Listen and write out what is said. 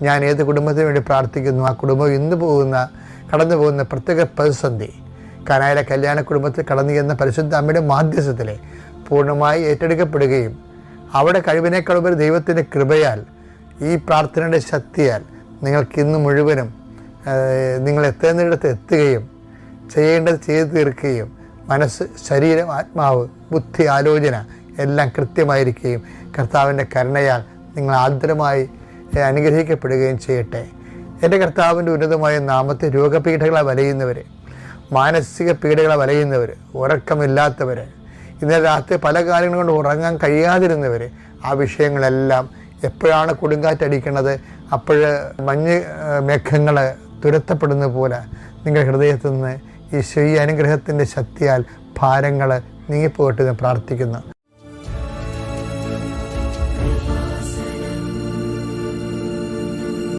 ഞാൻ ഏത് കുടുംബത്തിന് വേണ്ടി പ്രാർത്ഥിക്കുന്നു, ആ കുടുംബം കടന്നു പോകുന്ന പ്രത്യേക പ്രതിസന്ധി കാനായിലെ കല്യാണ കുടുംബത്തിൽ കടന്നു ചെന്ന പരിശുദ്ധ അമ്മയുടെ മാധ്യസ്ഥത്തിൽ പൂർണ്ണമായി ഏറ്റെടുക്കപ്പെടുകയും അവിടെ കഴിവിനേക്കാളുപരി ദൈവത്തിൻ്റെ കൃപയാൽ ഈ പ്രാർത്ഥനയുടെ ശക്തിയാൽ നിങ്ങൾക്കിന്ന് മുഴുവനും നിങ്ങൾ എത്തേണ്ടിടത്ത് എത്തുകയും ചെയ്യേണ്ടത് ചെയ്തു തീർക്കുകയും മനസ്സ്, ശരീരം, ആത്മാവ്, ബുദ്ധി, ആലോചന എല്ലാം കൃത്യമായിരിക്കുകയും കർത്താവിൻ്റെ കരുണയാൽ നിങ്ങൾ ആർദ്രമായി അനുഗ്രഹിക്കപ്പെടുകയും ചെയ്യട്ടെ. എൻ്റെ കർത്താവിൻ്റെ ഉന്നതമായ നാമത്തെ രോഗപീഠകളെ വലയുന്നവർ, മാനസിക പീഡകളെ വലയുന്നവർ, ഉറക്കമില്ലാത്തവർ, ഇന്നലെ രാത്രി പല കാര്യങ്ങൾ കൊണ്ട് ഉറങ്ങാൻ കഴിയാതിരുന്നവർ, ആ വിഷയങ്ങളെല്ലാം എപ്പോഴാണ് കൊടുങ്കാറ്റടിക്കുന്നത് അപ്പോൾ മഞ്ഞ് മേഘങ്ങൾ തുരത്തപ്പെടുന്ന പോലെ നിങ്ങളുടെ ഹൃദയത്തിൽ നിന്ന് ഈ അനുഗ്രഹത്തിൻ്റെ ശക്തിയാൽ ഭാരങ്ങൾ നീങ്ങിപ്പോയിട്ട് ഞാൻ പ്രാർത്ഥിക്കുന്നു.